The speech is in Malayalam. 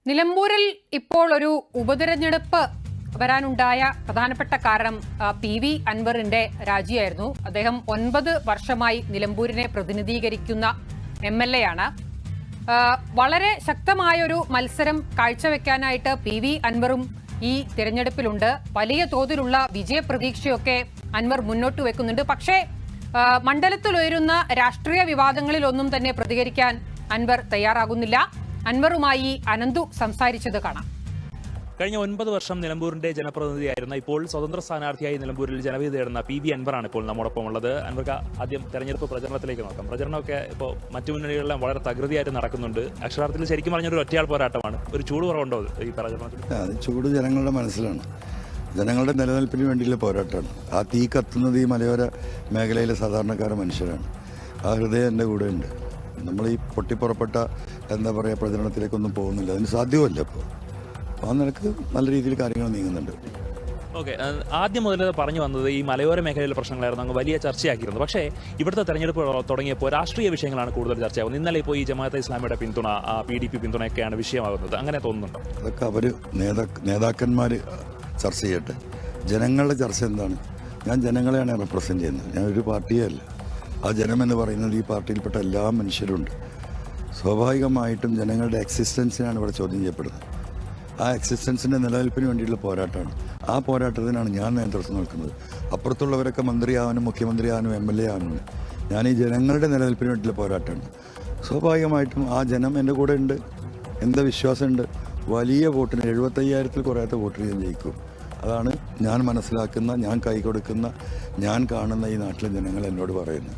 നിലമ്പൂരിൽ ഇപ്പോൾ ഒരു ഉപതെരഞ്ഞെടുപ്പ് വരാനുണ്ടായ പ്രധാനപ്പെട്ട കാരണം PV അൻവറിന്റെ രാജിയായിരുന്നു. അദ്ദേഹം 9 വർഷമായി നിലമ്പൂരിനെ പ്രതിനിധീകരിക്കുന്ന MLA ആണ്. വളരെ ശക്തമായൊരു മത്സരം കാഴ്ചവെക്കാനായിട്ട് PV അൻവറും ഈ തിരഞ്ഞെടുപ്പിലുണ്ട്. വലിയ തോതിലുള്ള വിജയപ്രതീക്ഷയൊക്കെ അൻവർ മുന്നോട്ട് വെക്കുന്നുണ്ട്. പക്ഷേ മണ്ഡലത്തിൽ ഉയരുന്ന രാഷ്ട്രീയ വിവാദങ്ങളിലൊന്നും തന്നെ പ്രതികരിക്കാൻ അൻവർ തയ്യാറാകുന്നില്ല. അൻവറുമായി അനന്തു സംസാരിച്ചത് കാണാം. കഴിഞ്ഞ 9 വർഷം നിലമ്പൂരിന്റെ ജനപ്രതിനിധിയായിരുന്ന ഇപ്പോൾ സ്വതന്ത്ര സ്ഥാനാർത്ഥിയായി നിലമ്പൂരിൽ ജനവിധി തേടുന്ന PV അൻവറാണ് ഇപ്പോൾ നമ്മോടൊപ്പം ഉള്ളത്. അൻവർക്ക് ആദ്യം തെരഞ്ഞെടുപ്പ് പ്രചരണത്തിലേക്ക് നോക്കാം. പ്രചരണമൊക്കെ ഇപ്പോൾ മറ്റു മുന്നണികളെല്ലാം വളരെ തകൃതിയായിട്ട് നടക്കുന്നുണ്ട്. അക്ഷരാർത്ഥത്തിൽ ശരിക്കും പറഞ്ഞൊരു ഒറ്റയാൾ പോരാട്ടമാണ്. ഒരു ചൂട് കുറവുണ്ടോ ഈ പ്രചരണത്തിൽ? ചൂട് ജനങ്ങളുടെ മനസ്സിലാണ്. ജനങ്ങളുടെ നിലനിൽപ്പിന് വേണ്ടിയുള്ള പോരാട്ടമാണ്. ആ തീ കത്തുന്നത് ഈ മലയോര മേഖലയിലെ സാധാരണക്കാര മനുഷ്യരാണ്. ആ ഹൃദയം എൻ്റെ കൂടെ ഉണ്ട്. നമ്മൾ ഈ പൊട്ടിപ്പുറപ്പെട്ട പ്രചരണത്തിലേക്കൊന്നും പോകുന്നില്ല. അതിന് സാധ്യമല്ല. ഇപ്പോൾ ആ നിലക്ക് നല്ല രീതിയിൽ കാര്യങ്ങൾ നീങ്ങുന്നുണ്ട്. ഓക്കെ, ആദ്യം മുതൽ പറഞ്ഞു വന്നത് ഈ മലയോര മേഖലയിലെ പ്രശ്നങ്ങളായിരുന്നു അങ്ങ് വലിയ ചർച്ചയാക്കിയിരുന്നത്. പക്ഷേ ഇവിടുത്തെ തെരഞ്ഞെടുപ്പ് തുടങ്ങിയപ്പോൾ രാഷ്ട്രീയ വിഷയങ്ങളാണ് കൂടുതൽ ചർച്ചയാകുന്നത്. ഇന്നലെ ഇപ്പോൾ ഈ ജമാഅത്തെ ഇസ്ലാമിയുടെ പിന്തുണ, PDP പിന്തുണയൊക്കെയാണ് വിഷയമാകുന്നത്. അങ്ങനെ തോന്നുന്നുണ്ടോ? അതൊക്കെ അവർ നേതാക്കന്മാർ ചർച്ച ചെയ്യട്ടെ. ജനങ്ങളുടെ ചർച്ച എന്താണ്? ഞാൻ ജനങ്ങളെയാണ് റെപ്രസെൻ്റ് ചെയ്യുന്നത്. ഞാൻ ഒരു പാർട്ടിയേ അല്ല. ആ ജനമെന്ന് പറയുന്നത് ഈ പാർട്ടിയിൽപ്പെട്ട എല്ലാ മനുഷ്യരുണ്ട്. സ്വാഭാവികമായിട്ടും ജനങ്ങളുടെ എക്സിസ്റ്റൻസിനാണ് ഇവിടെ ചോദ്യം ചെയ്യപ്പെടുന്നത്. ആ എക്സിസ്റ്റൻസിൻ്റെ നിലനിൽപ്പിന് വേണ്ടിയുള്ള പോരാട്ടമാണ്. ആ പോരാട്ടത്തിനാണ് ഞാൻ നേതൃത്വം നിൽക്കുന്നത്. അപ്പുറത്തുള്ളവരൊക്കെ മന്ത്രിയാവാനും മുഖ്യമന്ത്രിയാവാനും MLA ആവാനും. ഞാൻ ഈ ജനങ്ങളുടെ നിലനിൽപ്പിന് വേണ്ടിയുള്ള പോരാട്ടമാണ്. സ്വാഭാവികമായിട്ടും ആ ജനം എൻ്റെ കൂടെ ഉണ്ട്. എന്താ വിശ്വാസമുണ്ട്? വലിയ വോട്ടിന് 75,000-ൽ കുറയാത്ത വോട്ടിന് ഞാൻ ജയിക്കും. അതാണ് ഞാൻ മനസ്സിലാക്കുന്ന, ഞാൻ കൈ കൊടുക്കുന്ന, ഞാൻ കാണുന്ന ഈ നാട്ടിലെ ജനങ്ങൾ എന്നോട് പറയുന്നത്.